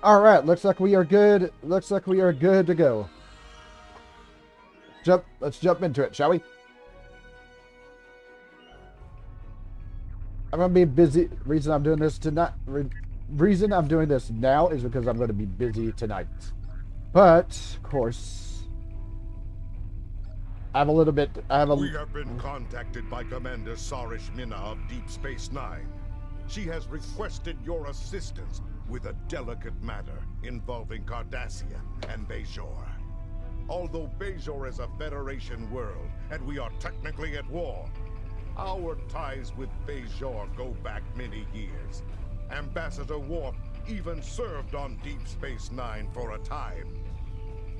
Alright, looks like we are good. Looks like we are good to go. Let's jump into it, shall we? I'm gonna be busy. Reason I'm doing this now is because I'm gonna be busy tonight. But, of course, we have been contacted by Commander Sarish Minna of Deep Space Nine. She has requested your assistance with a delicate matter involving Cardassian and Bajor. Although Bajor is a Federation world and we are technically at war, our ties with Bajor go back many years. Ambassador Worf even served on Deep Space Nine for a time.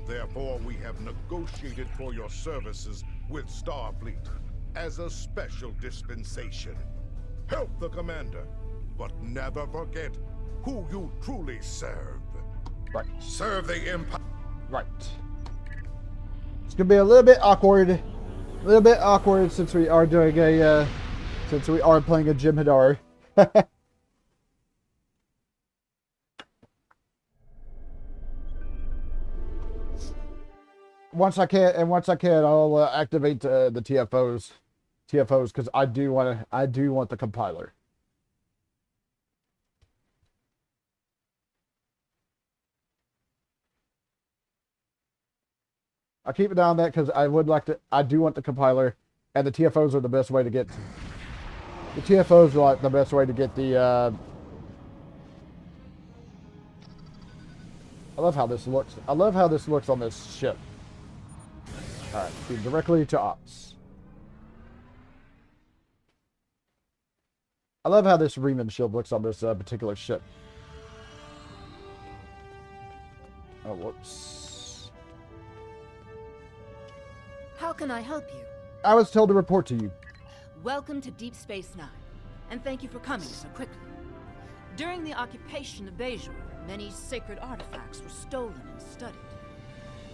Therefore, we have negotiated for your services with Starfleet as a special dispensation. Help the Commander, but never forget who you truly serve. Right. Serve the Empire. Right. It's gonna be a little bit awkward. A little bit awkward since we are doing since we are playing a Jim Hadar. Once I can, I'll activate the TFOs, because I do want the compiler. I'll keep an eye on that because I do want the compiler, and the TFOs are the best way to get. The TFOs are like the best way to get the. I love how this looks. I love how this looks on this ship. All right, feed directly to ops. I love how this Riemann shield looks on this particular ship. Oh, whoops. How can I help you? I was told to report to you. Welcome to Deep Space Nine, and thank you for coming so quickly. During the occupation of Bajor, many sacred artifacts were stolen and studied.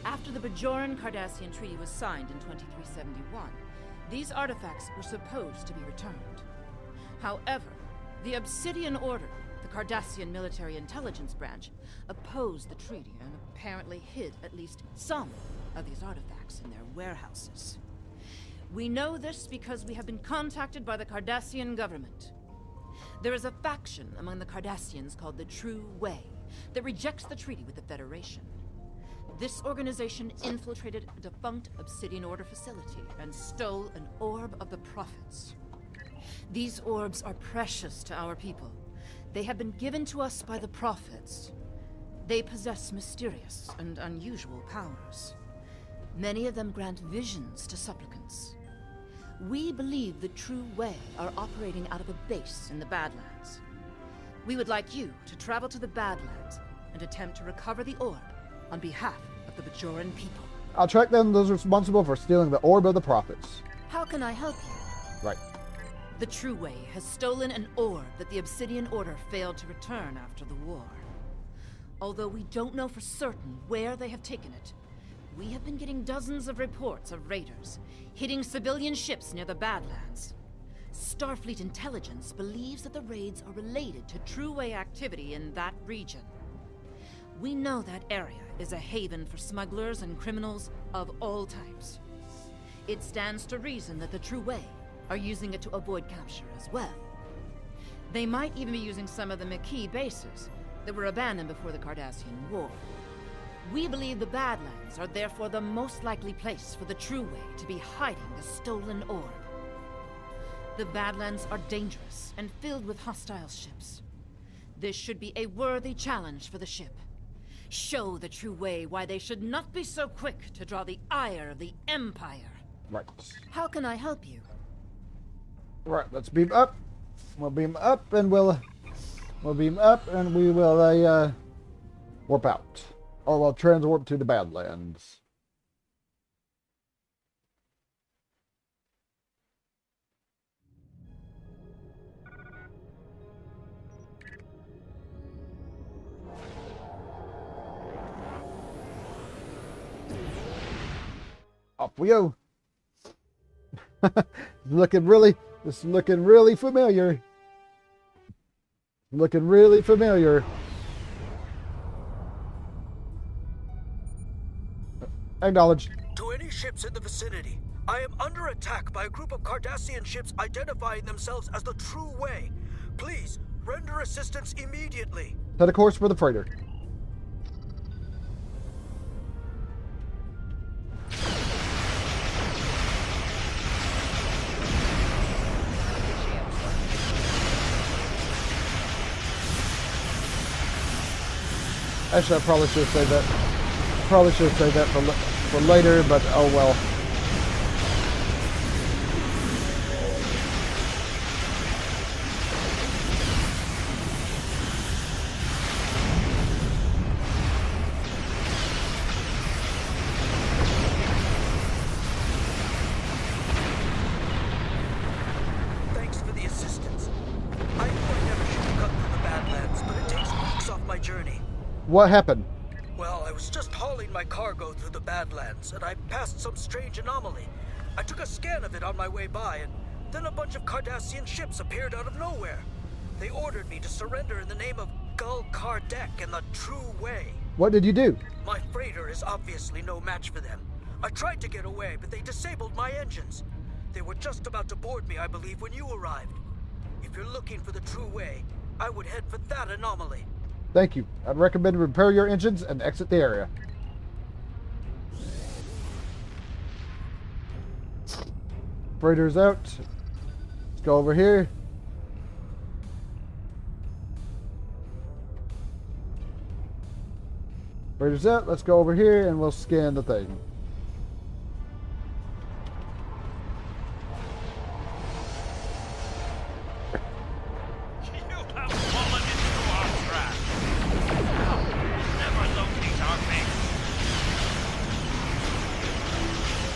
After the Bajoran-Cardassian Treaty was signed in 2371, these artifacts were supposed to be returned. However, the Obsidian Order, the Cardassian military intelligence branch, opposed the treaty and apparently hid at least some of these artifacts in their warehouses. We know this because we have been contacted by the Cardassian government. There is a faction among the Cardassians called the True Way that rejects the treaty with the Federation. This organization infiltrated a defunct Obsidian Order facility and stole an orb of the Prophets. These orbs are precious to our people. They have been given to us by the Prophets. They possess mysterious and unusual powers. Many of them grant visions to supplicants. We believe the True Way are operating out of a base in the Badlands. We would like you to travel to the Badlands and attempt to recover the orb on behalf of the Bajoran people. I'll track down those responsible for stealing the orb of the prophets. How can I help you? Right. The True Way has stolen an orb that the Obsidian Order failed to return after the war. Although we don't know for certain where they have taken it, we have been getting dozens of reports of raiders hitting civilian ships near the Badlands. Starfleet intelligence believes that the raids are related to True Way activity in that region. We know that area is a haven for smugglers and criminals of all types. It stands to reason that the True Way are using it to avoid capture as well. They might even be using some of the Maquis bases that were abandoned before the Cardassian War. We believe the Badlands are therefore the most likely place for the True Way to be hiding the stolen orb. The Badlands are dangerous and filled with hostile ships. This should be a worthy challenge for the ship. Show the True Way why they should not be so quick to draw the ire of the Empire. Right. How can I help you? Right, let's beam up. We'll beam up and we will warp out. Or we'll transwarp to the Badlands. Off we go. This is looking really familiar. Looking really familiar. Acknowledged. To any ships in the vicinity, I am under attack by a group of Cardassian ships identifying themselves as the True Way. Please, render assistance immediately. Set a course for the freighter. Actually, I probably should have saved that. Probably should have saved that for later, but oh well. Thanks for the assistance. I knew I never should have cut through the Badlands, but it takes weeks off my journey. What happened? Well, I was just hauling my cargo through the Badlands, and I passed some strange anomaly. I took a scan of it on my way by, and then a bunch of Cardassian ships appeared out of nowhere. They ordered me to surrender in the name of Gul Kardec and the True Way. What did you do? My freighter is obviously no match for them. I tried to get away, but they disabled my engines. They were just about to board me, I believe, when you arrived. If you're looking for the True Way, I would head for that anomaly. Thank you. I'd recommend repair your engines and exit the area. Freighter's out. Let's go over here. Freighter's out. Let's go over here and we'll scan the thing.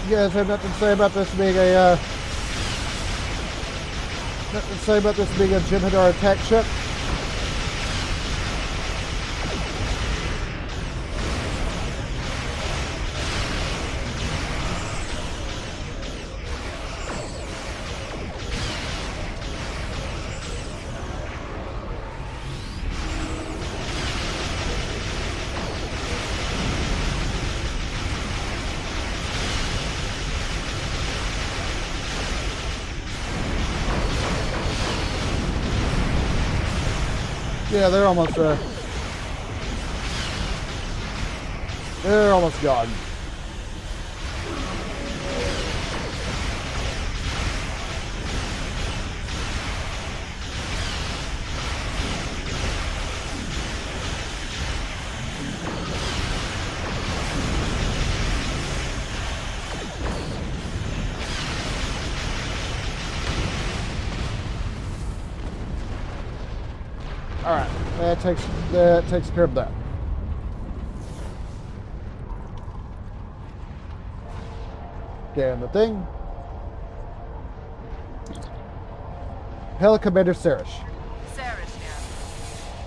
You guys have nothing to say about this being a Jabberwocky attack ship? Yeah, they're almost gone. All right, that takes care of that. Scan the thing. Commander Sarish. Sarish here.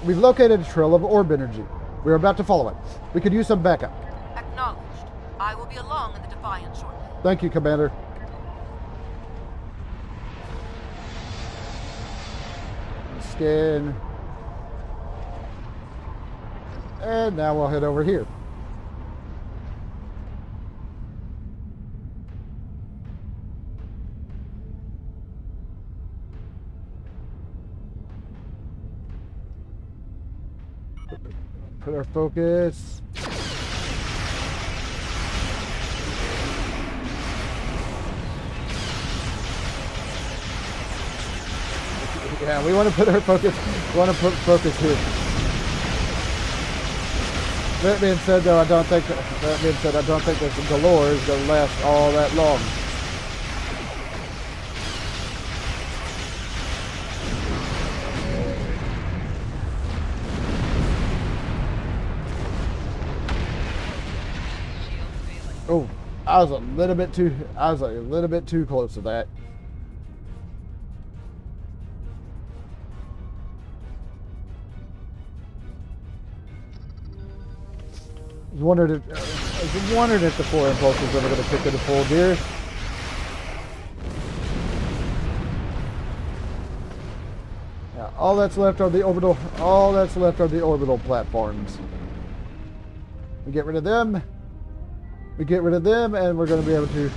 We've located a trail of orb energy. We're about to follow it. We could use some backup. Acknowledged. I will be along in the Defiant shortly. Thank you, Commander. Scan. And now we'll head over here. Put our focus. Yeah, we want to put our focus. We want to put focus here. That being said, though, I don't think this galore is going to last all that long. Oh, I was a little bit too close to that. I was wondering if the 4 impulses were going to kick into full gear. Yeah, all that's left are the orbital platforms. We get rid of them. we get rid of them, and we're going to be able to.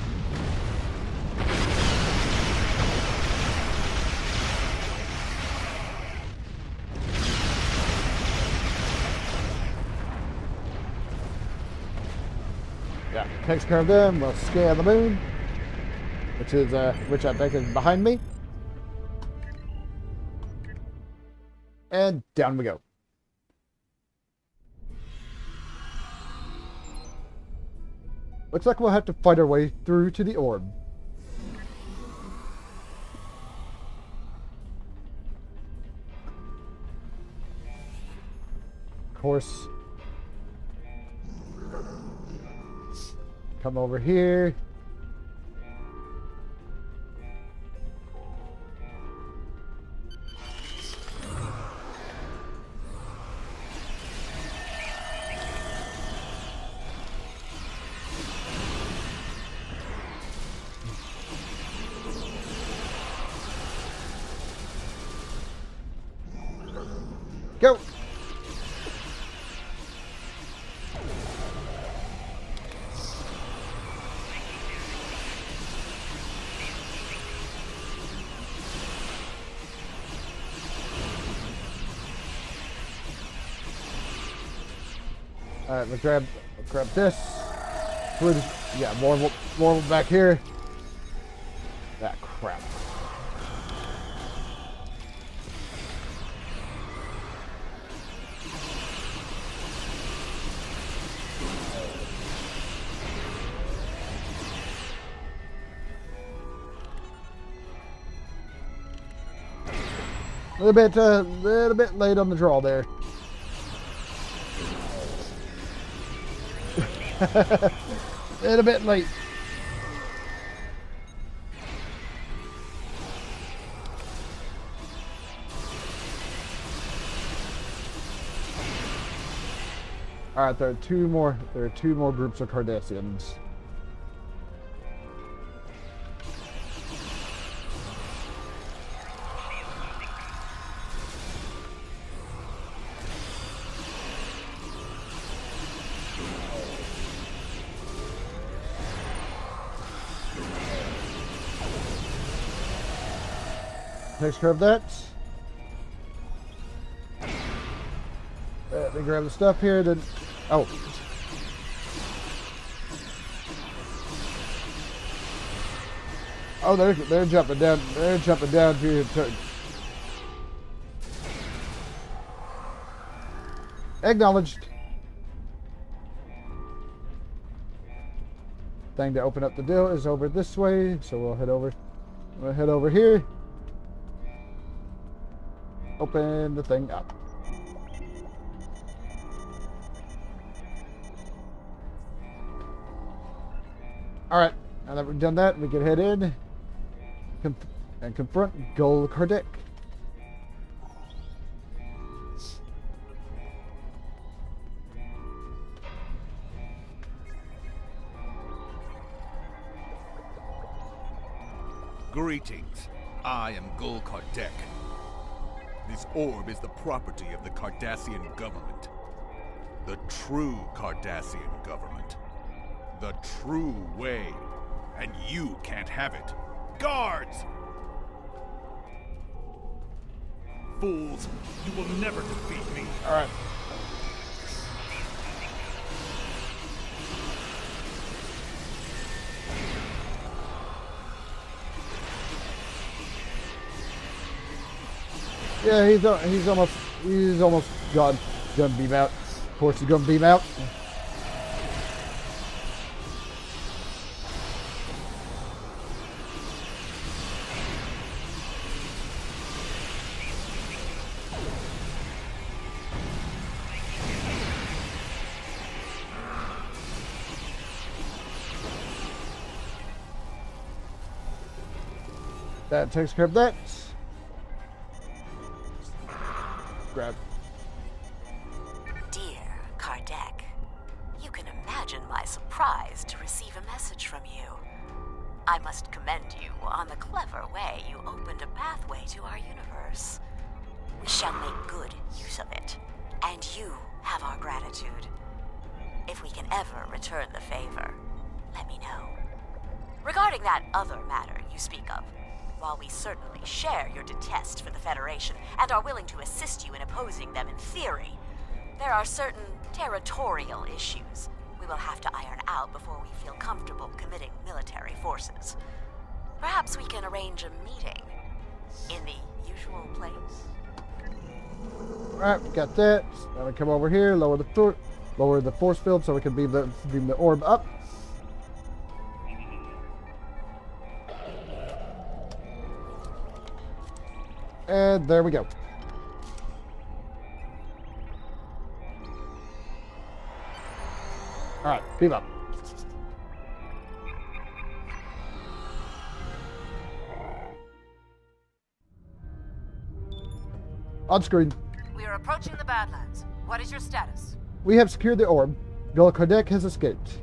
Yeah, takes care of them. We'll scan the moon, which I think is behind me. And down we go. Looks like we'll have to fight our way through to the orb. Of course. Come over here. Go! Alright, let's grab this. Yeah, more back here. Ah, crap. A little bit late on the draw there. A little bit late. All right, there are two more groups of Cardassians. Takes care of that. Let me grab the stuff here. Then, oh, they're jumping down. They're jumping down to acknowledged. Thing to open up the deal is over this way, so we'll head over. We'll head over here. Open the thing up. Alright, now that we've done that, we can head in and confront Gul Kardec. Greetings. I am Gul Kardec. This orb is the property of the Cardassian government. The true Cardassian government. The true way. And you can't have it. Guards! Fools, you will never defeat me. Alright. Yeah, he's almost gone. Gonna beam out. Of course, he's gonna beam out. That takes care of that. Grab. Dear Kardec, you can imagine my surprise to receive a message from you. I must commend you on the clever way you opened a pathway to our universe. We shall make good use of it, and you have our gratitude. If we can ever return the favor, let me know. Regarding that other matter you speak of, while we certainly share your detest for the Federation and are willing to assist you in opposing them in theory, there are certain territorial issues we will have to iron out before we feel comfortable committing military forces. Perhaps we can arrange a meeting in the usual place? Alright, we got that. Now we come over here, lower the force field so we can beam the orb up. And there we go. Alright, beam up. On screen. We are approaching the Badlands. What is your status? We have secured the orb. Gul Kardec has escaped.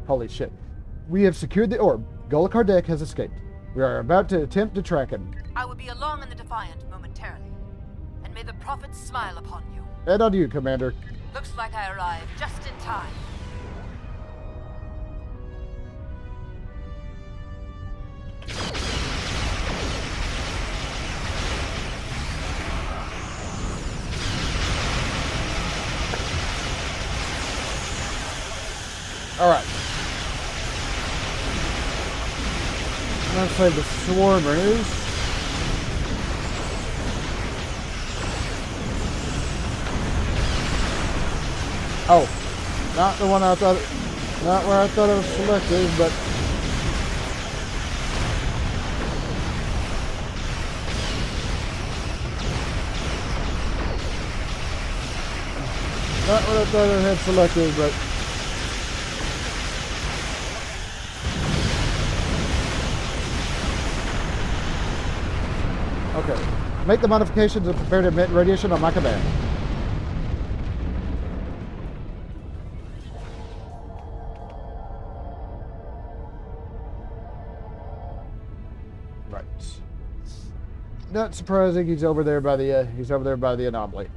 Holy shit. We have secured the orb. Gul Kardec has escaped. We are about to attempt to track him. I will be along in the Defiant momentarily. And may the prophets smile upon you. And on you, Commander. Looks like I arrived just in time. Alright. Let's say the swarmers. Oh, not the one I thought, not where I thought it was selected, but not what I thought it had selected, but okay. Make the modifications and prepare to emit radiation on my command. Right. Not surprising. He's over there by the anomaly.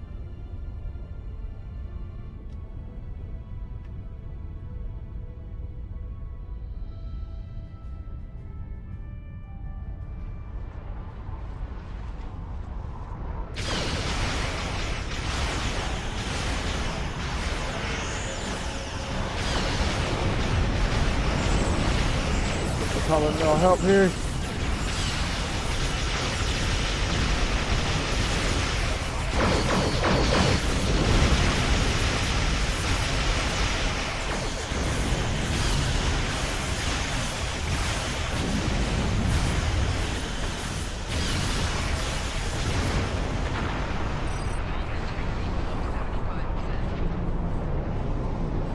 Calling no help here.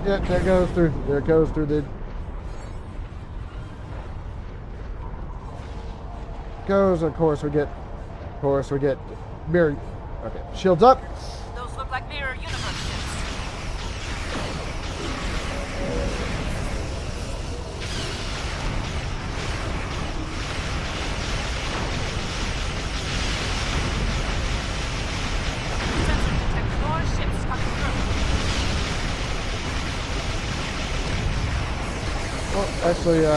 Yeah, that goes through. There it goes through the. Goes. Of course we get mirror. Okay, shields up. Those look like mirror universe ships. Sensors detect more ships coming through. Well, actually, I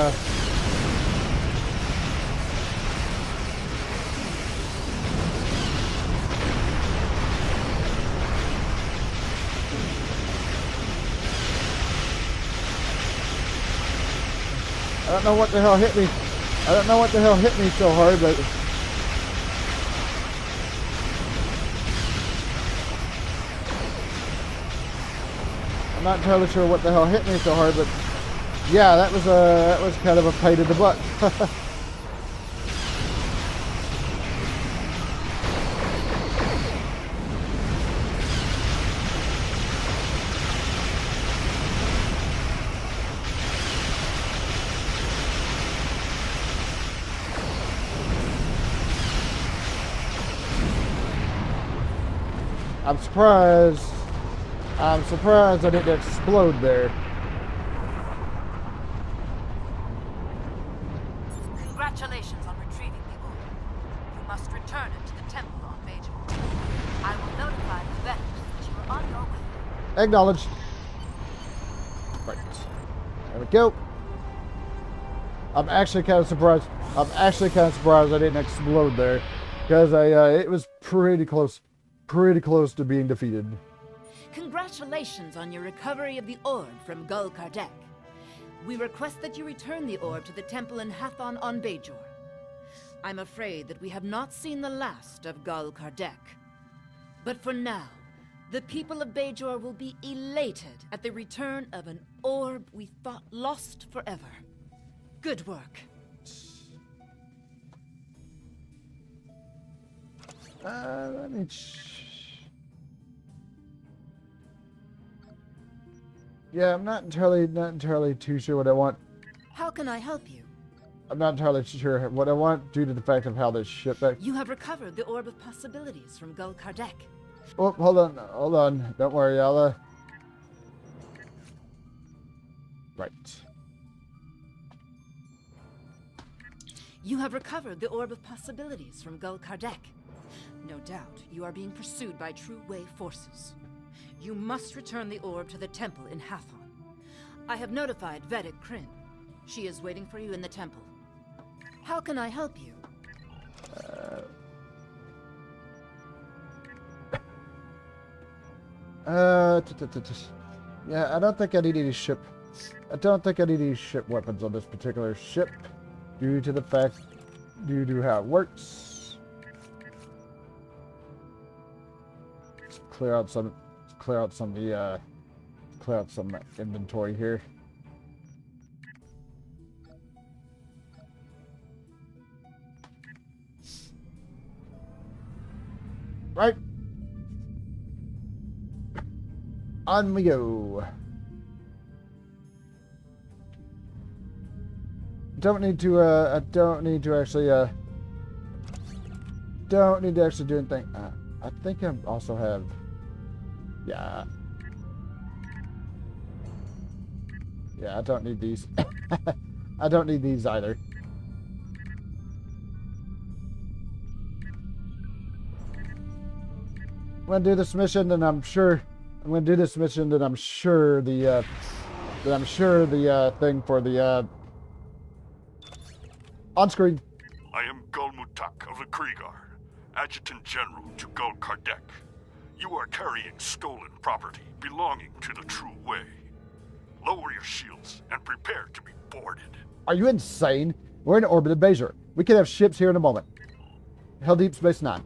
don't know what the hell hit me. I don't know what the hell hit me so hard, but I'm not entirely sure what the hell hit me so hard, but yeah, that was kind of a pain in the butt. I'm surprised I didn't explode there. Congratulations on retrieving the orb. You must return it to the temple on Bajor. I will notify the veterans that you are on your way. Acknowledged. Right. There we go. I'm actually kind of surprised. I didn't explode there, because it was pretty close to being defeated. Congratulations on your recovery of the orb from Gul Kardec. We request that you return the orb to the temple in Hathon on Bajor. I'm afraid that we have not seen the last of Gul Kardec. But for now, the people of Bajor will be elated at the return of an orb we thought lost forever. Good work. Let me... Yeah, I'm not entirely too sure what I want. How can I help you? I'm not entirely sure what I want due to the fact of how this ship back. You have recovered the Orb of Possibilities from Gul Kardec. Oh, hold on. Don't worry, I'll, Right. You have recovered the Orb of Possibilities from Gul Kardec. No doubt, you are being pursued by True Way forces. You must return the orb to the temple in Hathon. I have notified Vedic Kryn. She is waiting for you in the temple. How can I help you? Yeah, I don't think I need any ship. I don't think I need any ship weapons on this particular ship, due to how it works. Let's clear out some inventory here. Right. On we go. I don't need to actually do anything. I think I also have, yeah, I don't need these. I don't need these either. I'm gonna do this mission, and I'm sure the thing for the on screen. I am Gulmutak of the Kriegar, Adjutant General to Gul Kardec. You are carrying stolen property belonging to the True Way. Lower your shields and prepare to be boarded. Are you insane? We're in orbit of Bajor. We could have ships here in a moment. Hell Deep Space Nine.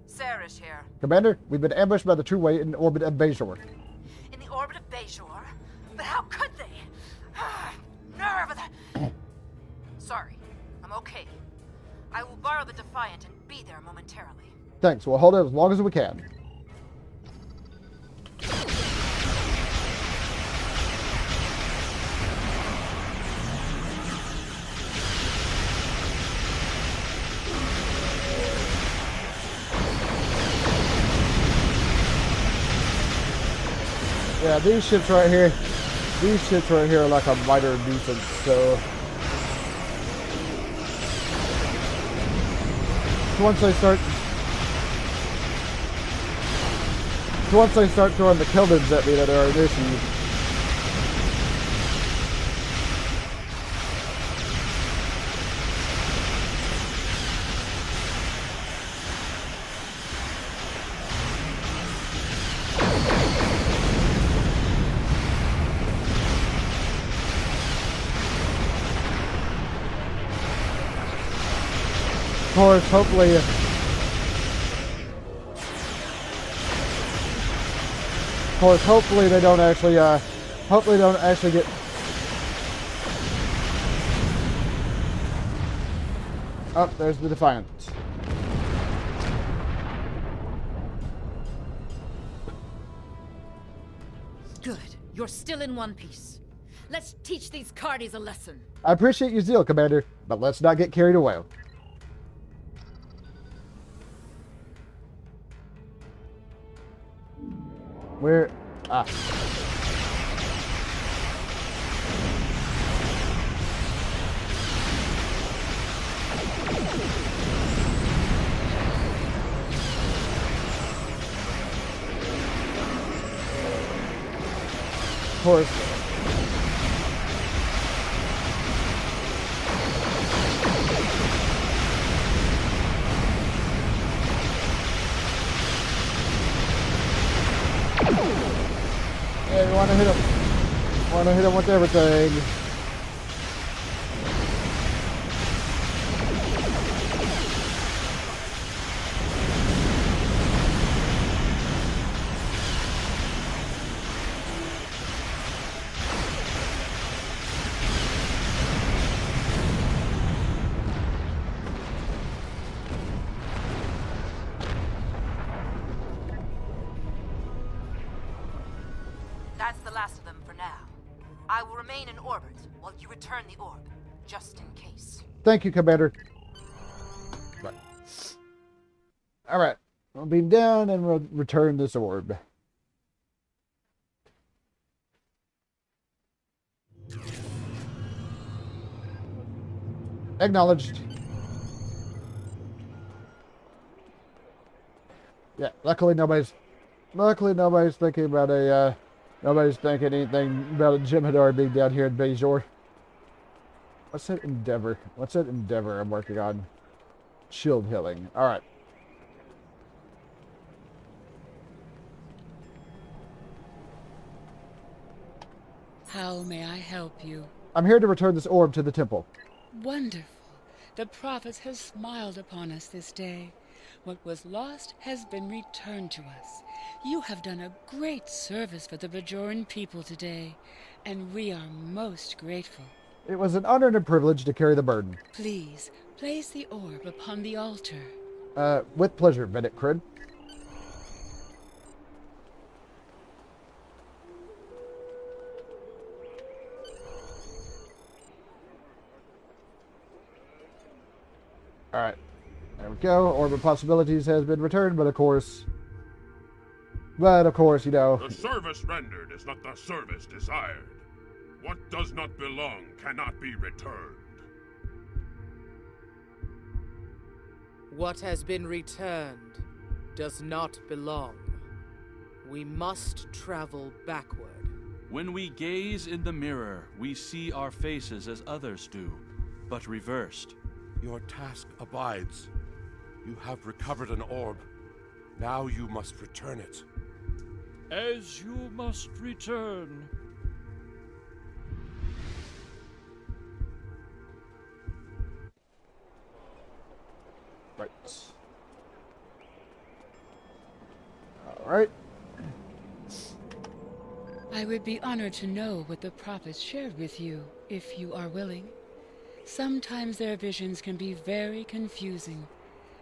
Sarish here. Commander, we've been ambushed by the True Way in orbit of Bajor. In the orbit of Bajor? But how could they? Nerve of the... Sorry, I'm okay. I will borrow the Defiant and be there momentarily. Thanks, we'll hold it as long as we can. Yeah, these ships right here are like a minor nuisance, so once they start throwing the Keldons at me, that are an issue. Of course, hopefully they don't actually get. Oh, there's the Defiant. Good. You're still in one piece. Let's teach these Cardis a lesson. I appreciate your zeal, Commander, but let's not get carried away. Where? Ah. Of course. Wanna hit him. Wanna hit him with everything. That's the last of them for now. I will remain in orbit while you return the orb, just in case. Thank you, Commander. Right. All right. I'll beam down and we'll return this orb. Acknowledged. Yeah, luckily nobody's thinking about nobody's thinking anything about a Jem'Hadar being down here in Bajor. What's that endeavor? What's that endeavor I'm working on? Shield healing. All right. How may I help you? I'm here to return this orb to the temple. Wonderful. The Prophet has smiled upon us this day. What was lost has been returned to us. You have done a great service for the Bajoran people today, and we are most grateful. It was an honor and a privilege to carry the burden. Please, place the orb upon the altar. With pleasure, Vedek Crid. Alright. There we go. Orb of Possibilities has been returned, but of course, you know. The service rendered is not the service desired. What does not belong cannot be returned. What has been returned does not belong. We must travel backward. When we gaze in the mirror, we see our faces as others do, but reversed. Your task abides. You have recovered an orb. Now you must return it. As you must return. Right. Alright. I would be honored to know what the Prophet shared with you, if you are willing. Sometimes their visions can be very confusing,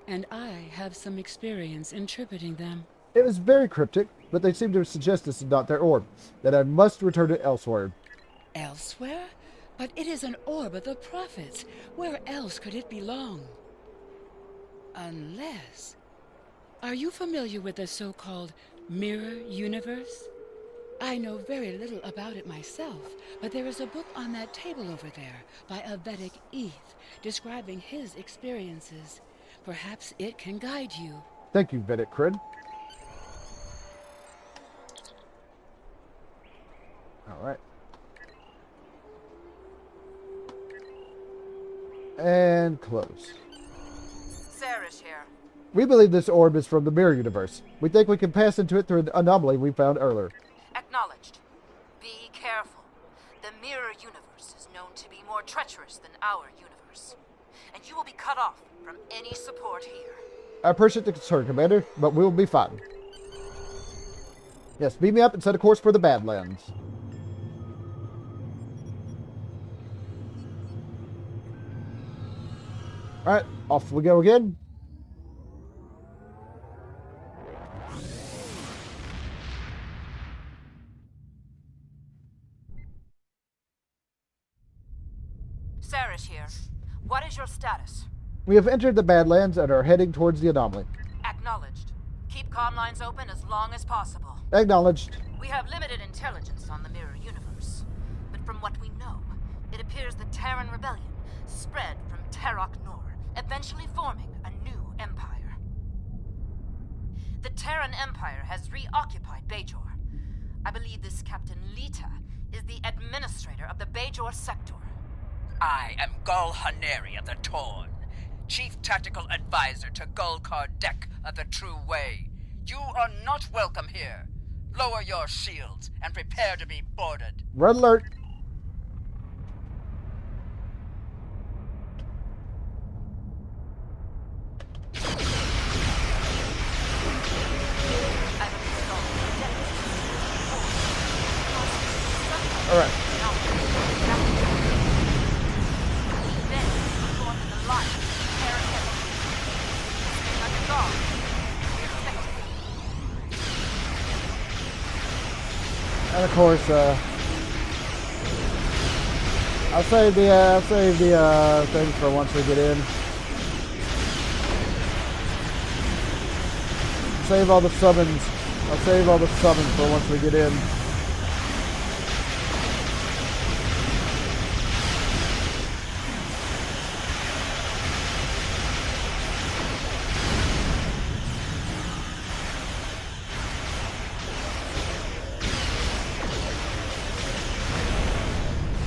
and I have some experience interpreting them. It was very cryptic, but they seem to suggest this is not their orb, that I must return it elsewhere. Elsewhere? But it is an orb of the Prophets. Where else could it belong? Unless... Are you familiar with the so-called mirror universe? I know very little about it myself, but there is a book on that table over there by a Vedic Eth describing his experiences. Perhaps it can guide you. Thank you, Vedek Crid. Alright. And close. Sarish here. We believe this orb is from the mirror universe. We think we can pass into it through an anomaly we found earlier. Acknowledged. Be careful. The mirror universe is known to be more treacherous than our universe. And you will be cut off from any support here. I appreciate the concern, Commander, but we will be fine. Yes, beam me up and set a course for the Badlands. Alright, off we go again. Sarish here. What is your status? We have entered the Badlands and are heading towards the anomaly. Acknowledged. Keep comm lines open as long as possible. Acknowledged. We have limited intelligence on the mirror universe, but from what we know, it appears the Terran rebellion spread from Terok Nor, eventually forming a new empire. The Terran Empire has reoccupied Bajor. I believe this Captain Lita is the administrator of the Bajor sector. I am Gul Haneri of the Torn, Chief Tactical Advisor to Gul Kardec of the True Way. You are not welcome here. Lower your shields and prepare to be boarded. Red alert. All right. And of course, I'll save the thing for once we get in. Save all the summons. I'll save all the summons for once we get in.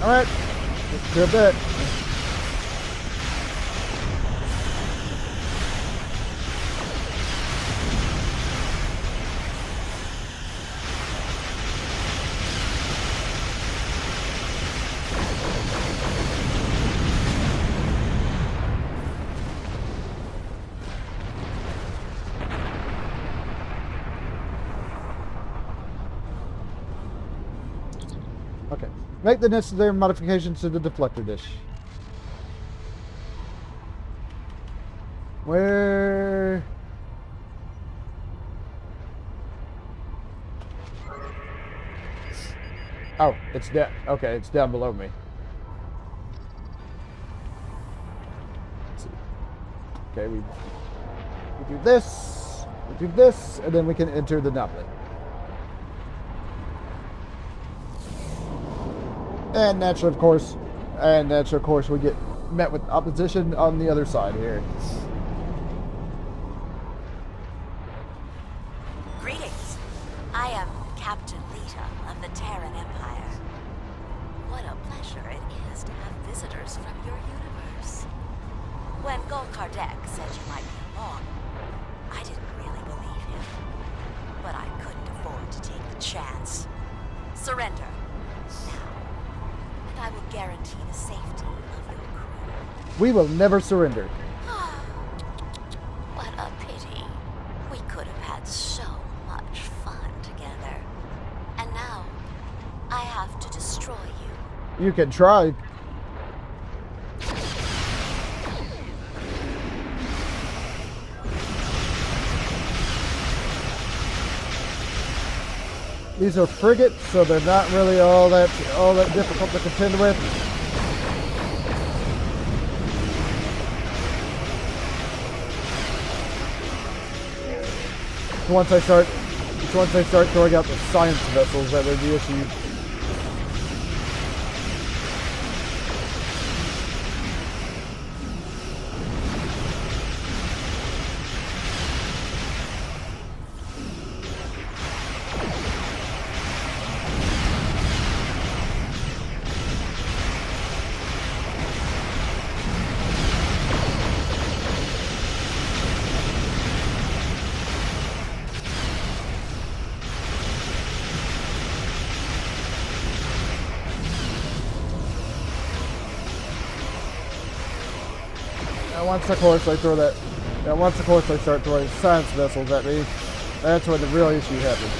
All right, let's do a bit. Okay. Make the necessary modifications to the deflector dish. Where? Oh, it's down. Okay, it's down below me. Let's see. Okay, we do this, and then we can enter the anomaly. And naturally, of course, we get met with opposition on the other side here. Greetings. I am Captain Lita of the Terran Empire. What a pleasure it is to have visitors from your universe. When Gul Kardec said you might be along, I didn't really believe him. But I couldn't afford to take the chance. Surrender. I will guarantee the safety of your crew. We will never surrender. What a pity. We could have had so much fun together. And now, I have to destroy you. You can try. These are frigates, so they're not really all that difficult to contend with. Once I start throwing out the science vessels, that would be the issue. Once of course I start throwing science vessels at me, that's when the real issue happens.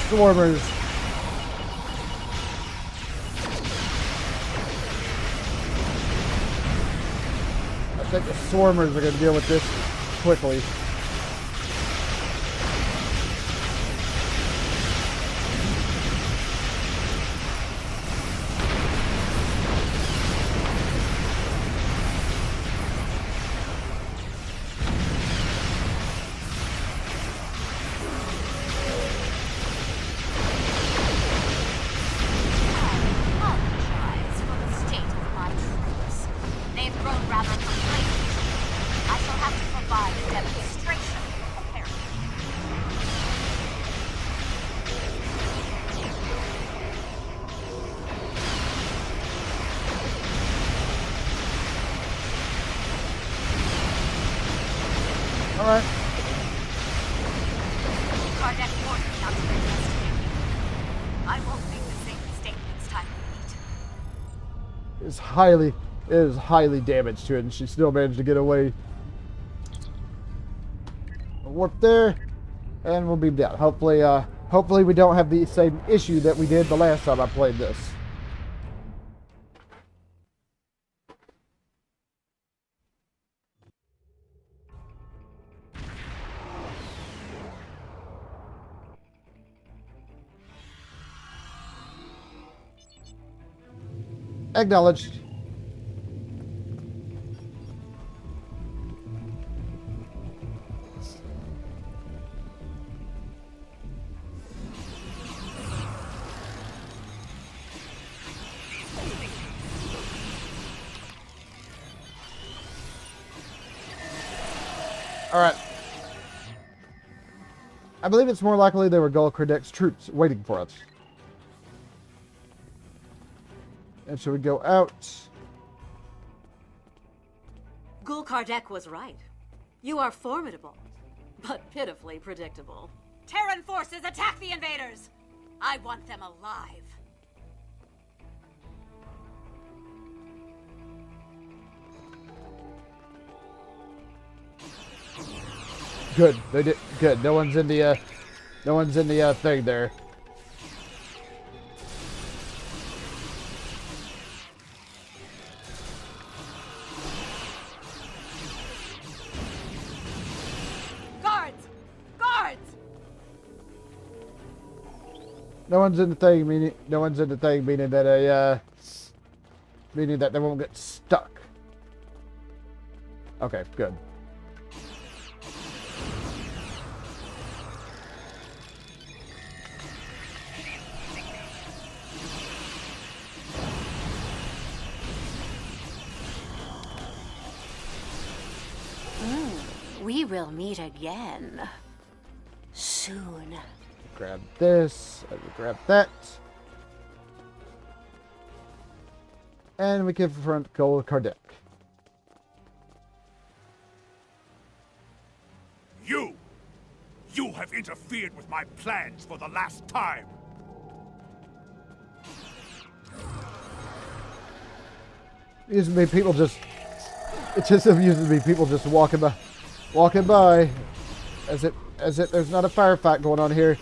Swarmers. I think the swarmers are going to deal with this quickly. provide a demonstration of heritage. All right. Kardec warned me not to underestimate you. I won't make the same mistake next time we meet. It is highly damaged to it, and she still managed to get away. Warp there, and we'll beam down. Hopefully we don't have the same issue that we did the last time I played this. Acknowledged. All right. I believe it's more likely they were Gul Kardec's troops waiting for us. And so we go out. Gul Kardec was right. You are formidable, but pitifully predictable. Terran forces, attack the invaders! I want them alive. Good. They did good. No one's in the thing there. Guards! Guards! No one's in the thing, meaning that meaning that they won't get stuck. Okay, good. We will meet again. Soon. Grab this, I will grab that. And we confront Gul Kardec. You have interfered with my plans for the last time. It used to be people just, it just amuses me, people just walking by, as if there's not a firefight going on here.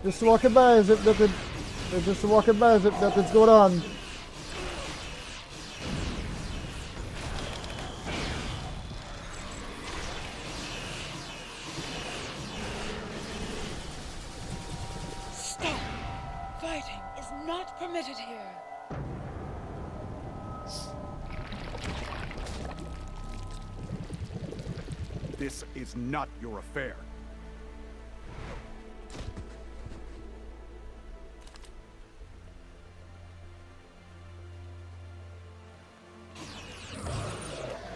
Just walking by as if nothing. They're just walking by as if nothing's going on. Stop! Fighting is not permitted here. This is not your affair.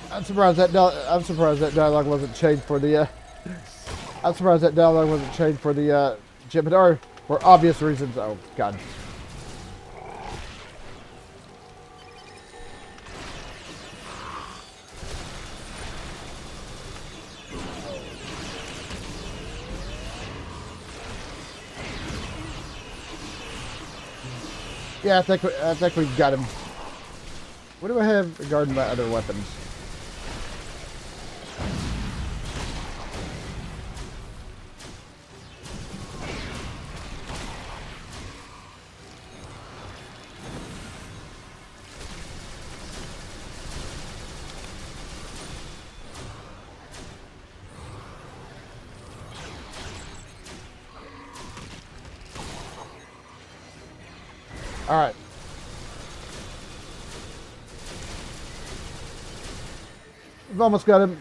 I'm surprised that dialogue wasn't changed for the. I'm surprised that dialogue wasn't changed for the Jabberwocky for obvious reasons. Oh God. Yeah, I think we've got him. What do I have regarding my other weapons? All right. We've almost got him.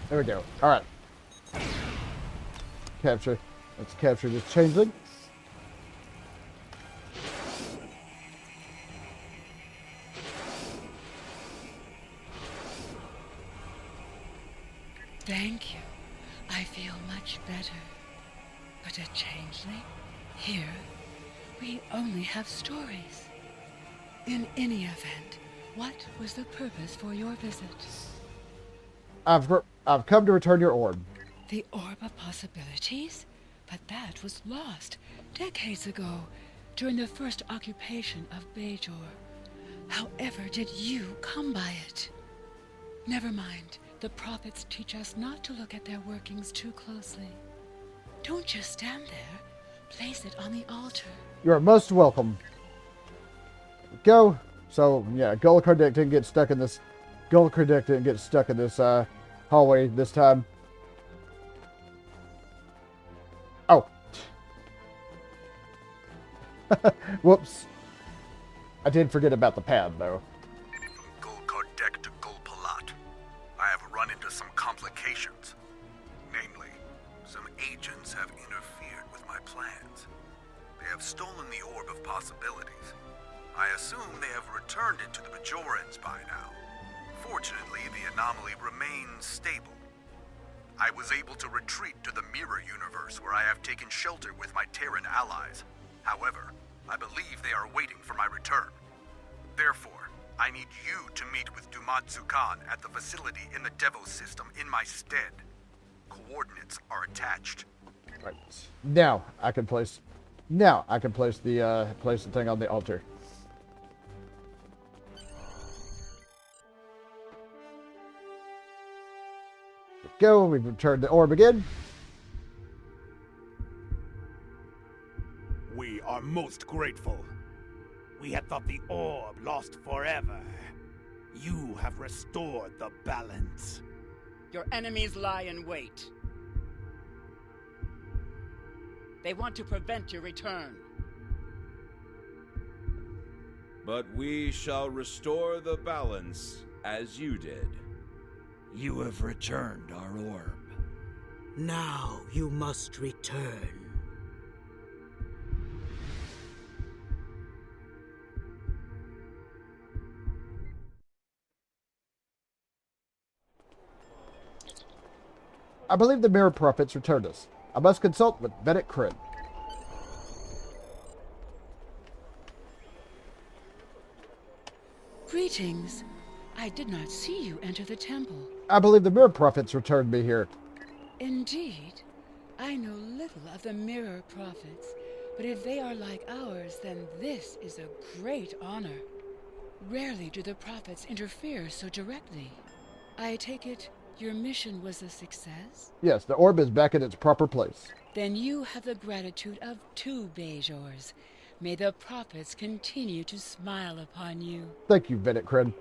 There we go. Alright. Capture. Let's capture this changeling. Thank you. I feel much better. But a changeling? Here, we only have stories. In any event, what was the purpose for your visit? I've come to return your orb. The Orb of Possibilities? But that was lost decades ago, during the first occupation of Bajor. However did you come by it? Never mind. The prophets teach us not to look at their workings too closely. Don't just stand there. Place it on the altar. You are most welcome. Go. So, yeah, Gul Kardec didn't get stuck in this... Gul Kardec didn't get stuck in this hallway this time. Oh. Whoops. I did forget about the pad, though. From Gul Kardec to Gul Palat, I have run into some complications. Namely, some agents have interfered with my plans. They have stolen the Orb of Possibilities. I assume they have returned it to the Bajorans by now. Fortunately, the anomaly remains stable. I was able to retreat to the Mirror Universe, where I have taken shelter with my Terran allies. However, I believe they are waiting for my return. Therefore, I need you to meet with Dumatsu Khan at the facility in the Devos system in my stead. Coordinates are attached. Right. Now I can place the thing on the altar. Go. We've returned the orb again. We are most grateful. We had thought the orb lost forever. You have restored the balance. Your enemies lie in wait. They want to prevent your return. But we shall restore the balance as you did. You have returned our orb. Now you must return. I believe the Mirror Prophets returned us. I must consult with Vedic Kryn. Greetings. I did not see you enter the temple. I believe the Mirror Prophets returned me here. Indeed. I know little of the Mirror Prophets, but if they are like ours, then this is a great honor. Rarely do the Prophets interfere so directly. I take it your mission was a success? Yes, the orb is back in its proper place. Then you have the gratitude of 2 Bajors. May the Prophets continue to smile upon you. Thank you, Vedic Kryn.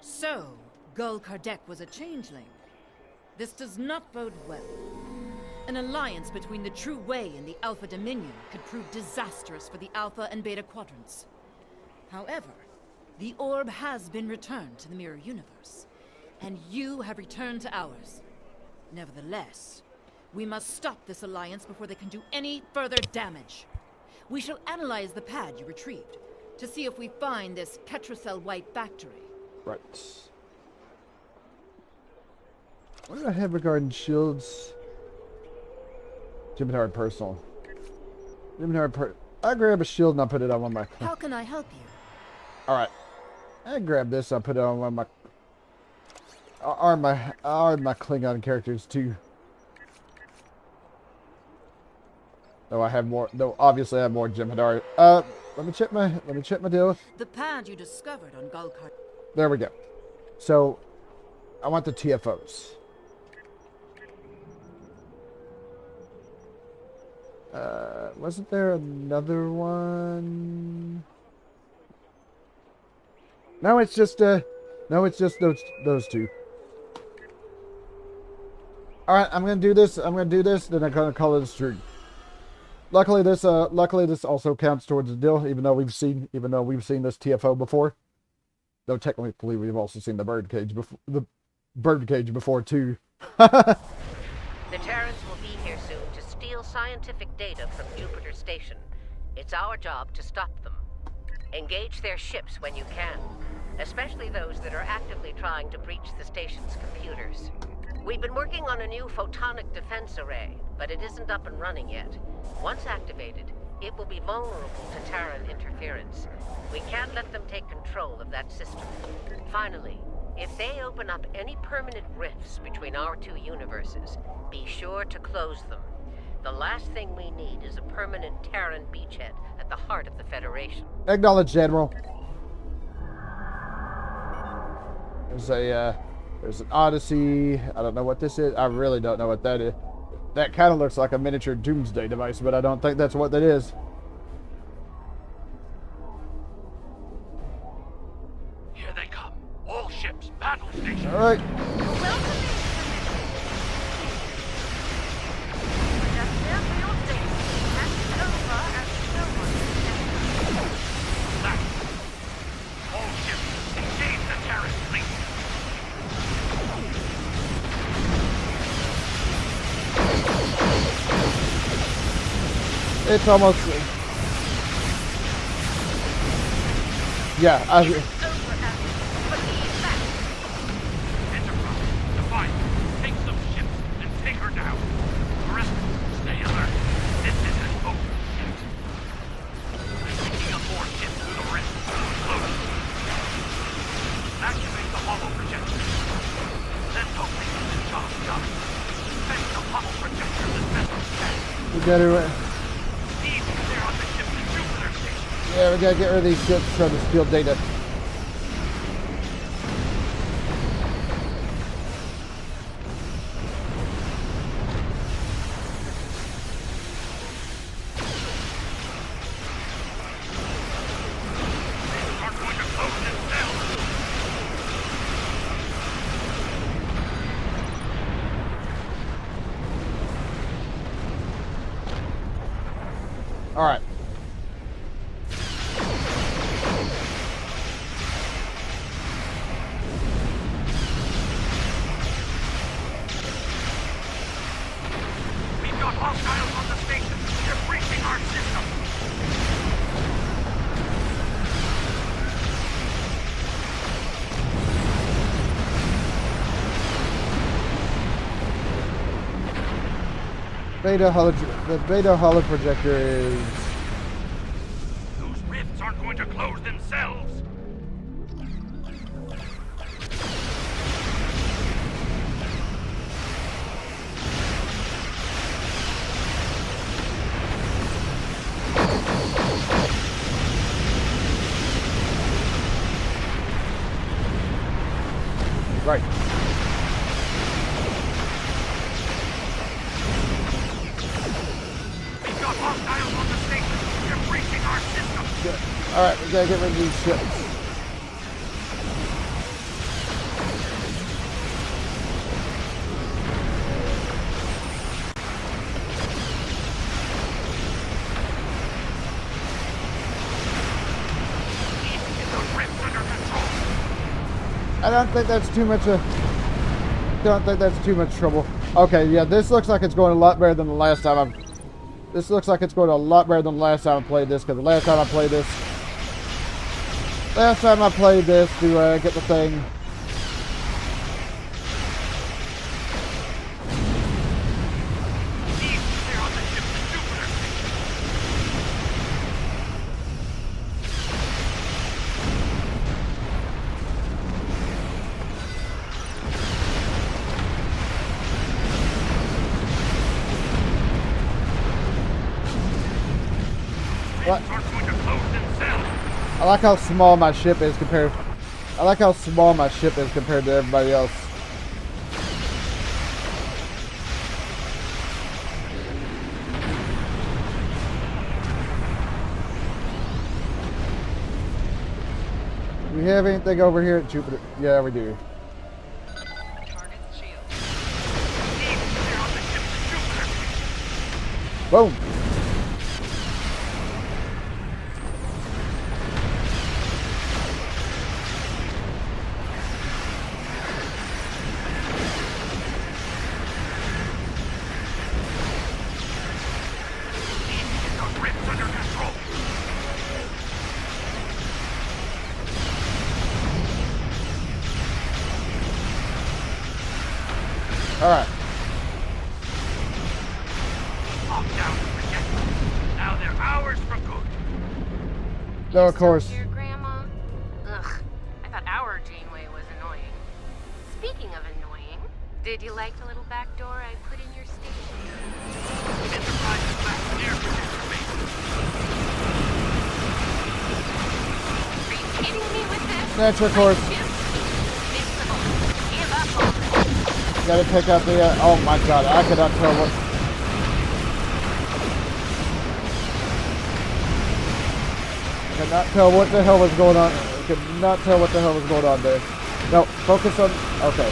So, Gul Kardec was a changeling. This does not bode well. An alliance between the True Way and the Alpha Dominion could prove disastrous for the Alpha and Beta Quadrants. However, the orb has been returned to the Mirror Universe, and you have returned to ours. Nevertheless, we must stop this alliance before they can do any further damage. We shall analyze the pad you retrieved to see if we find this Ketracel White factory. Right. What do I have regarding shields? Jimmy personal. I grab a shield and I put it on one of my... How can I help you? Alright. I grab this, I put it on one of my... Arm my Klingon characters too. Though I have more, though obviously I have more Jimmy. Let me check my deal. The pad you discovered on Gul Kardec. There we go. So, I want the TFOs. Wasn't there another one? No, it's just those two. All right, I'm gonna do this. Then I'm gonna call it a stream. Luckily, this also counts towards the deal, even though we've seen this TFO before. Though technically we've also seen the birdcage before too. The Terrans will be here soon to steal scientific data from Jupiter Station. It's our job to stop them. Engage their ships when you can, especially those that are actively trying to breach the station's computers. We've been working on a new photonic defense array, but it isn't up and running yet. Once activated, it will be vulnerable to Terran interference. We can't let them take control of that system. Finally, if they open up any permanent rifts between our two universes, be sure to close them. The last thing we need is a permanent Terran beachhead at the heart of the Federation. Acknowledged, Admiral. There's an Odyssey. I don't know what this is. I really don't know what that is. That kind of looks like a miniature doomsday device, but I don't think that's what that is. Here they come. All ships, battle station. All right. All ships, engage the Terran fleet. It's almost... Yeah, Take some ships and take her down. The rest, stay alert. This isn't over yet. Picking up more ships through the rift. Close. Activate the hollow projector. Then don't make the job done. Fetch the hollow projector as best you can. we gotta... Easy there on the ship to Jupiter Station. Yeah, we gotta get rid of these ships trying to steal data. All right. We've got hostiles on the station. They're breaching our system. The beta holo projector is... Those rifts aren't going to close themselves. Right. We've got hostiles on the station. They're breaching our system. Good. All right, we gotta get rid of these ships. Get those rifts under control. I don't think that's too much trouble. Okay, yeah, this looks like it's going a lot better than the last time This looks like it's going a lot better than the last time I played this, because the last time I played this to get the thing. I like how small my ship is compared. I like how small my ship is compared to everybody else. Do we have anything over here at Jupiter? Yeah, we do. Boom. Alright. Lock down the projector. Now they're ours for good. No, of course. Your grandma? Ugh, I thought our Janeway was annoying. Speaking of annoying, did you like the little back door I put in your station? Enterprise is back near projector base. Are you kidding me with this? That's of course. Invincible. Give up already. Gotta pick up the, oh my god, I cannot tell what... I could not tell what the hell was going on. I could not tell what the hell was going on there. No, focus on, okay.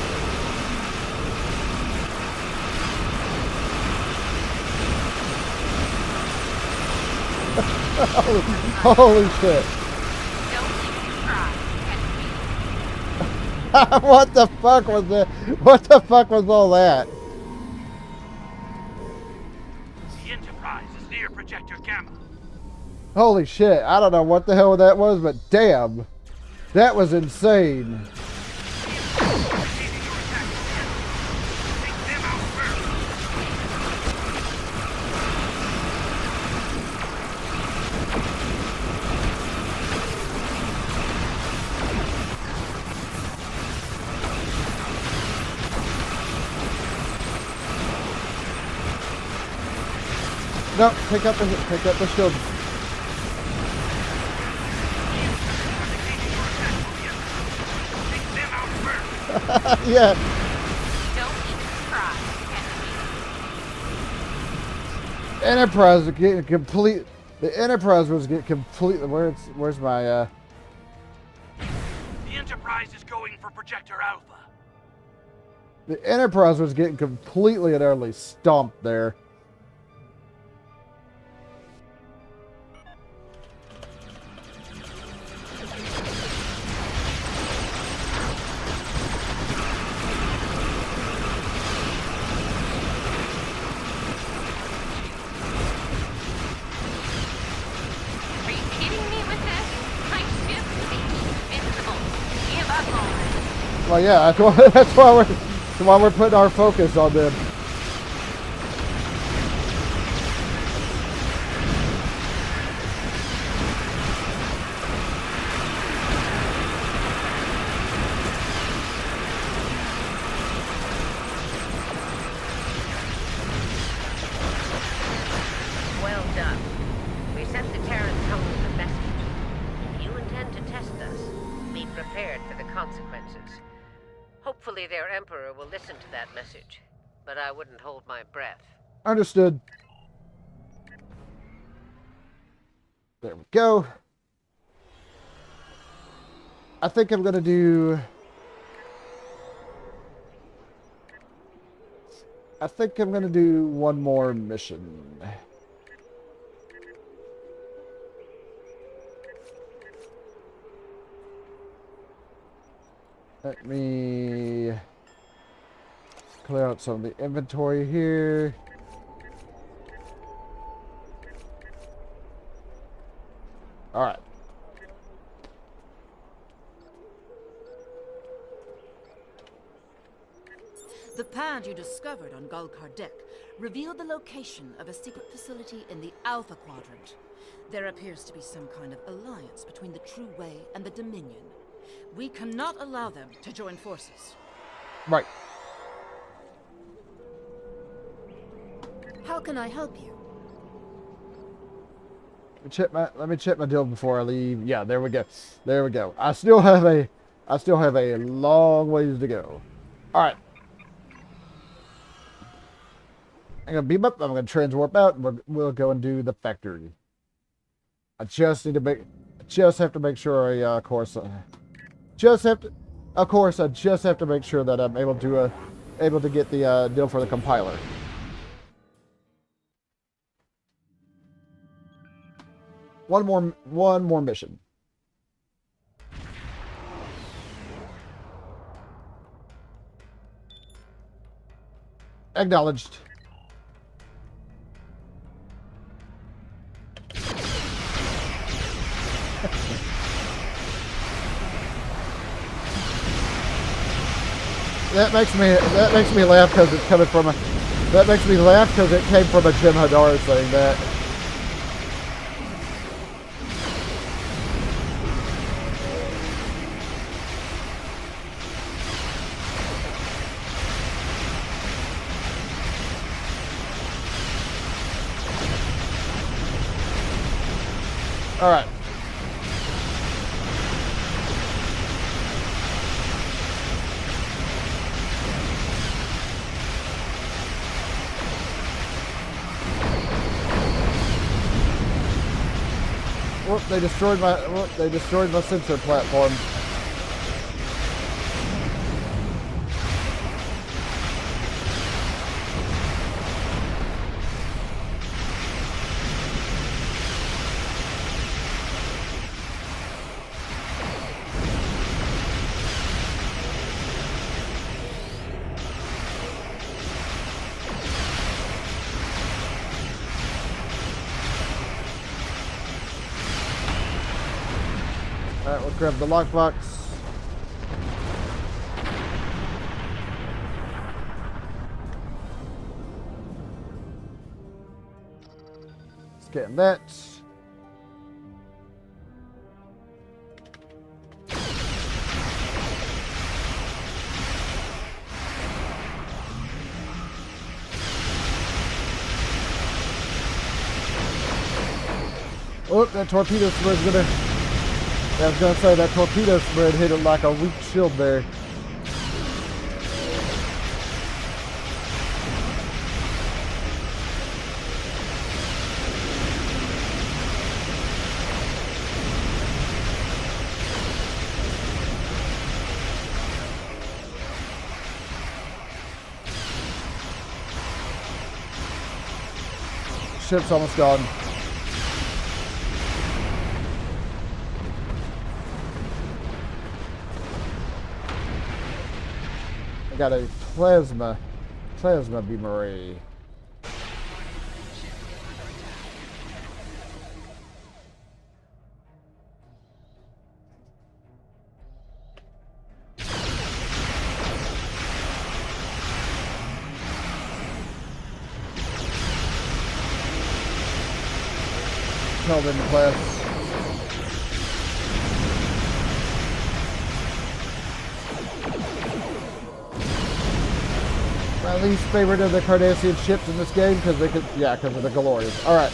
Holy shit. What the fuck was that? What the fuck was all that? The Enterprise is near Projector Gamma. Holy shit, I don't know what the hell that was, but damn. That was insane. No, pick up the shield. Yeah. Don't even try. Enterprise was getting complete. The Enterprise was getting completely. Where's my The Enterprise is going for Projector Alpha. The Enterprise was getting completely and utterly stomped there. Well, yeah, that's why we're putting our focus on them. Well done. We sent the Terran Cone a message. If you intend to test us, be prepared for the consequences. Hopefully their Emperor will listen to that message, but I wouldn't hold my breath. Understood. There we go. I think I'm gonna do... I think I'm gonna do one more mission. Let me clear out some of the inventory here. All right. The pad you discovered on Gul Kardec revealed the location of a secret facility in the Alpha Quadrant. There appears to be some kind of alliance between the True Way and the Dominion. We cannot allow them to join forces. Right. How can I help you? Let me check my deal before I leave. Yeah, there we go. There we go. I still have a long ways to go. All right. I'm gonna beam up. I'm gonna transwarp out, and we'll go and do the factory. I just have to make sure I, of course, I just have to make sure that I'm able to get the deal for the compiler. One more mission. Acknowledged. that makes me laugh because it's coming from a. That makes me laugh because it came from a Jim Hadar saying that. All right. Whoop, they destroyed my sensor platform. Alright, we'll grab the lockbox. Scan that. Oh, that torpedo spread's gonna... I was gonna say that torpedo spread hit it like a weak shield there. Ship's almost gone. Got a plasma beam array. Kelvin class. My least favorite of the Cardassian ships in this game because because of the Galorians. All right.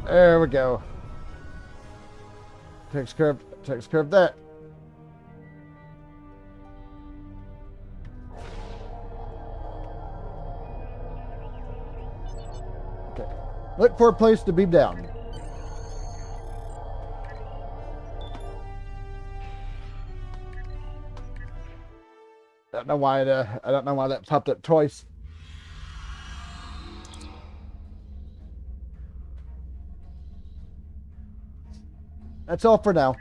There we go. Takes care of that. Okay. Look for a place to beam down. I don't know why that popped up twice. That's all for now.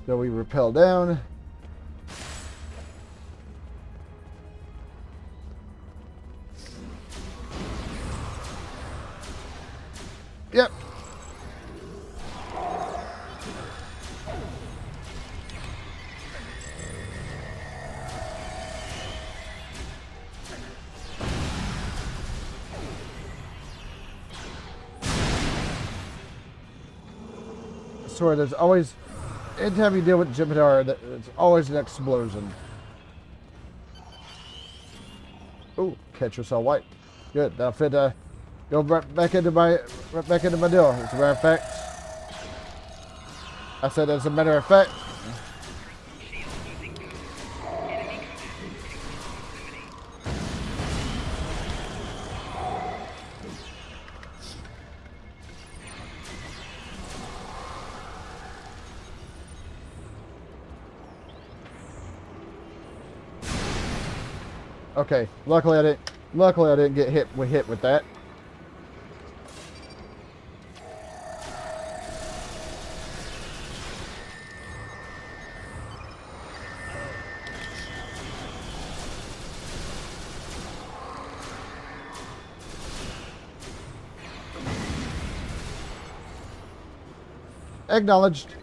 So we rappel down. Yep. I swear, there's always, anytime you deal with Jabberwocky, it's always an explosion. Ooh, catcher saw white. Good. That'll fit. Go right back into my deal. As a matter of fact, I said as a matter of fact. Okay, luckily I didn't get hit with that. Acknowledged.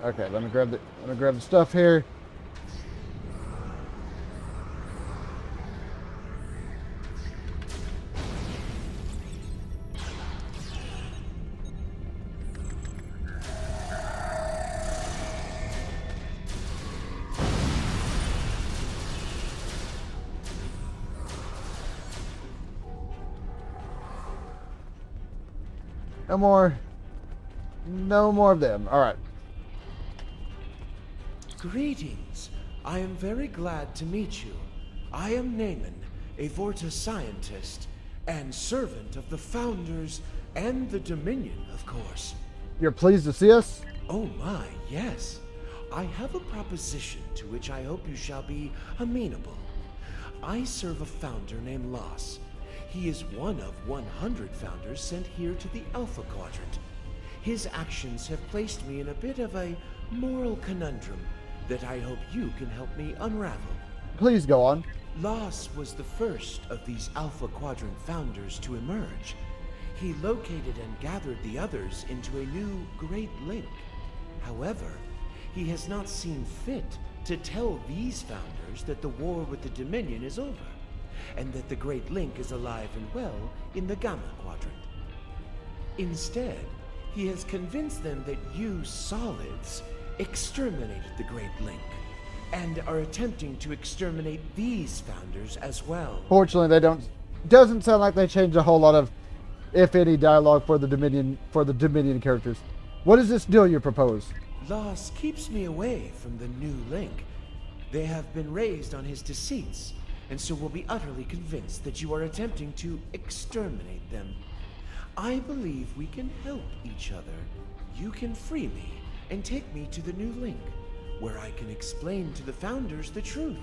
Okay, let me grab the stuff here. No more of them. All right. Greetings. I am very glad to meet you. I am Naaman, a Vorta scientist and servant of the Founders and the Dominion, of course. You're pleased to see us? Oh my, yes. I have a proposition to which I hope you shall be amenable. I serve a Founder named Los. He is one of 100 Founders sent here to the Alpha Quadrant. His actions have placed me in a bit of a moral conundrum that I hope you can help me unravel. Please go on. Los was the first of these Alpha Quadrant Founders to emerge. He located and gathered the others into a new Great Link. However, he has not seen fit to tell these Founders that the war with the Dominion is over, and that the Great Link is alive and well in the Gamma Quadrant. Instead, he has convinced them that you Solids exterminated the Great Link, and are attempting to exterminate these Founders as well. Fortunately, doesn't sound like they changed a whole lot of, if any, dialogue for the Dominion characters. What is this deal you propose? Los keeps me away from the new Link. They have been raised on his deceits, and so will be utterly convinced that you are attempting to exterminate them. I believe we can help each other. You can free me and take me to the new Link, where I can explain to the Founders the truth,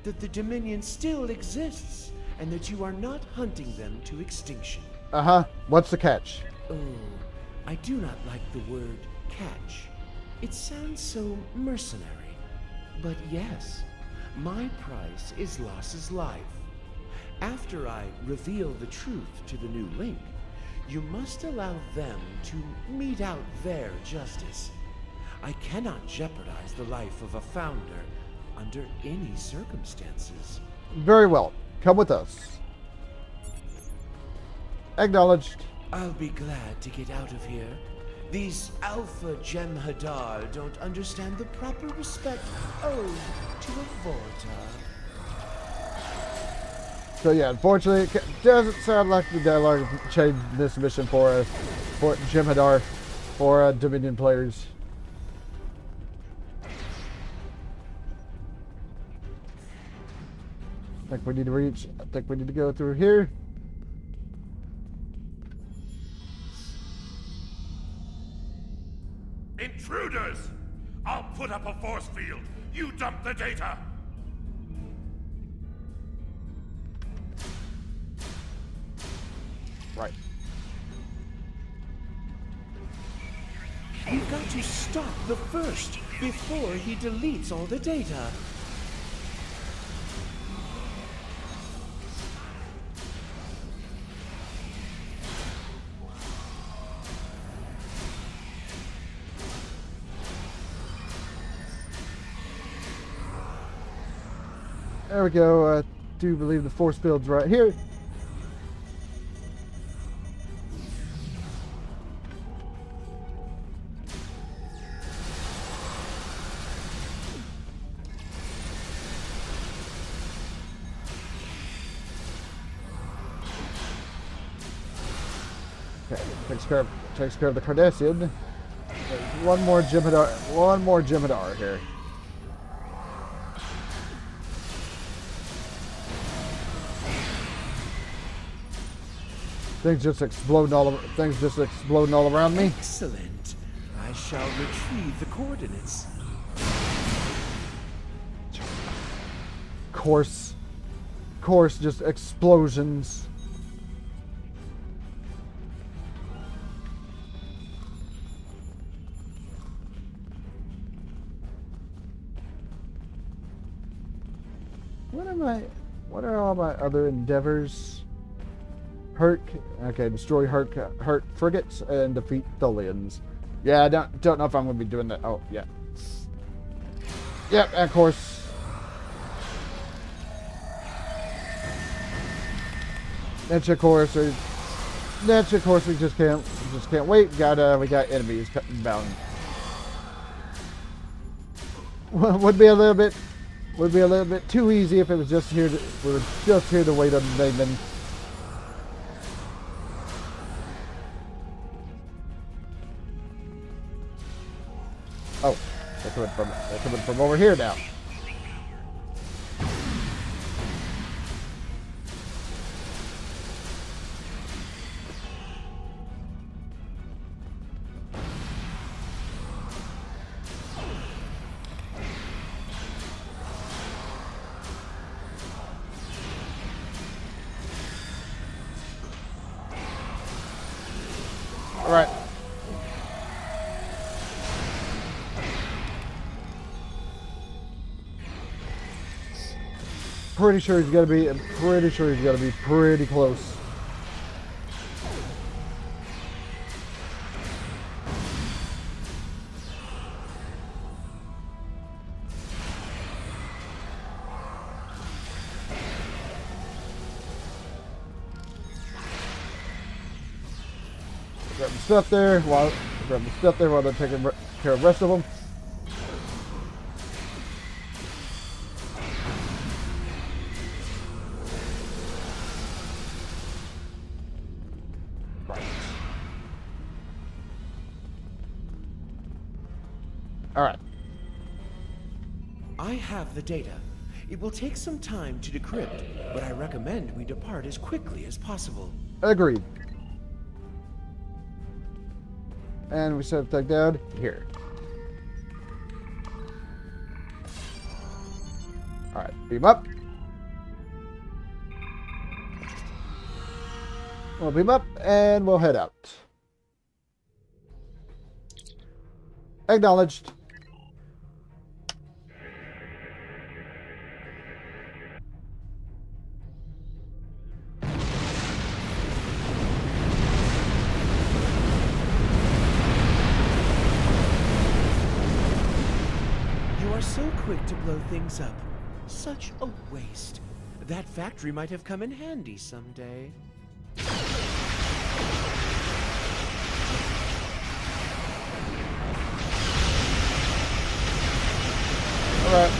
that the Dominion still exists, and that you are not hunting them to extinction. Uh-huh. What's the catch? Oh, I do not like the word catch. It sounds so mercenary. But yes, my price is Los's life. After I reveal the truth to the new Link, you must allow them to mete out their justice. I cannot jeopardize the life of a Founder under any circumstances. Very well. Come with us. Acknowledged. I'll be glad to get out of here. These Alpha Jem'Hadar don't understand the proper respect owed to a Vorta. So yeah, unfortunately, it doesn't sound like the dialogue changed this mission for Jem'Hadar, for Dominion players. I think we need to go through here. Intruders! I'll put up a force field. You dump the data. Right. You've got to stop the first before he deletes all the data. There we go. I do believe the force field's right here. Okay, takes care of the Cardassian. There's one more Jem'Hadar here. Things just exploding all around me. Excellent. I shall retrieve the coordinates. course, just explosions. What are all my other endeavors? Destroy hurt frigates and defeat Tholians. Yeah, I don't know if I'm gonna be doing that. Oh, yeah. Yep, and of course. Ninja course, we just can't wait. We got enemies bound. Would be a little bit too easy if it was just here. We were just here to wait on Damon. Oh, they're coming from over here now. All right. Pretty sure he's gonna be pretty close. Grab the stuff there while they're taking care of the rest of them. All right. I have the data. It will take some time to decrypt, but I recommend we depart as quickly as possible. Agreed. And we set that down here. All right, beam up. We'll beam up and we'll head out. Acknowledged. So quick to blow things up. Such a waste. That factory might have come in handy someday. All right.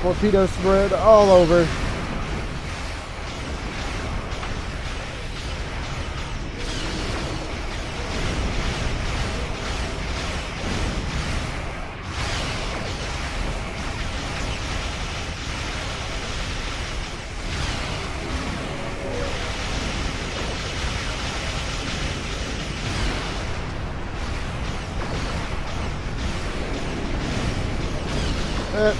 Torpedo spread all over. They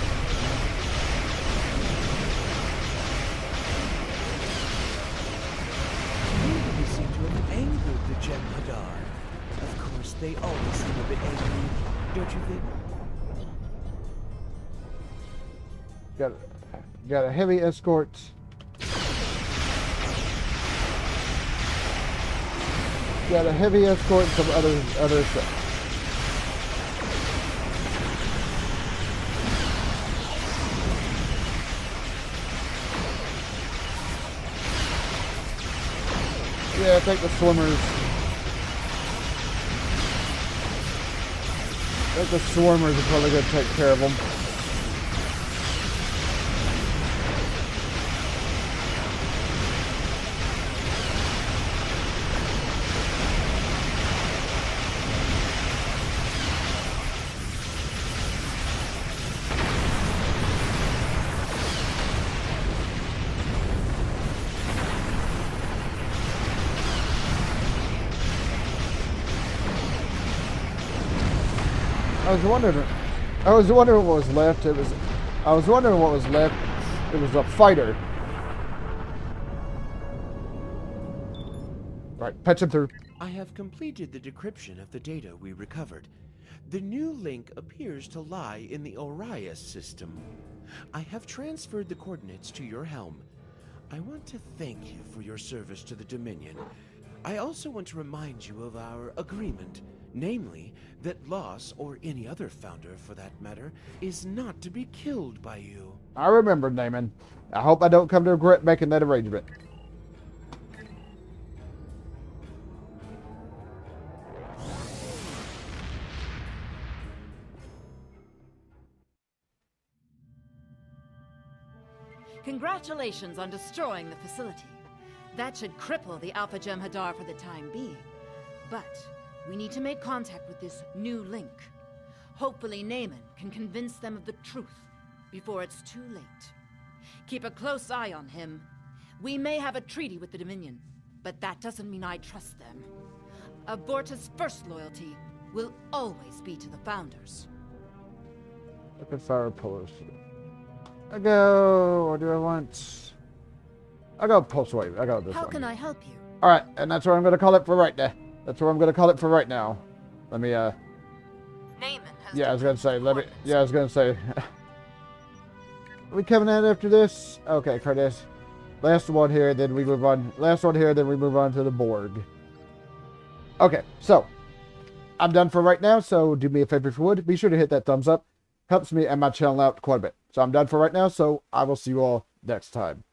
seem to have angered the Jabberwocky. Of course, they always seem a bit angry, don't you think? Got a heavy escort. Got a heavy escort and some other stuff. Yeah, I think the swimmers. I think the swimmers are probably going to take care of them. I was wondering what was left. I was wondering what was left. It was a fighter. Right, patch him through. I have completed the decryption of the data we recovered. The new link appears to lie in the Orius system. I have transferred the coordinates to your helm. I want to thank you for your service to the Dominion. I also want to remind you of our agreement, namely, that Loss, or any other founder for that matter, is not to be killed by you. I remember, Naaman. I hope I don't come to regret making that arrangement. Congratulations on destroying the facility. That should cripple the Alpha Jem'Hadar for the time being. But we need to make contact with this new link. Hopefully Naaman can convince them of the truth before it's too late. Keep a close eye on him. We may have a treaty with the Dominion, but that doesn't mean I trust them. Aborta's first loyalty will always be to the Founders. Look at fire policy. I go, or do I want... I go pulse wave. I go this one. How can I help you? Alright, and that's what I'm going to call it for right now. That's what I'm going to call it for right now. Let me, Naaman has yeah, I was going to say, I was going to say... Are we coming out after this? Okay, Cardassian. Last one here, then we move on. Last one here, then we move on to the Borg. Okay, so... I'm done for right now, so do me a favor if you would. Be sure to hit that thumbs up. Helps me and my channel out quite a bit. So I'm done for right now, so I will see you all next time.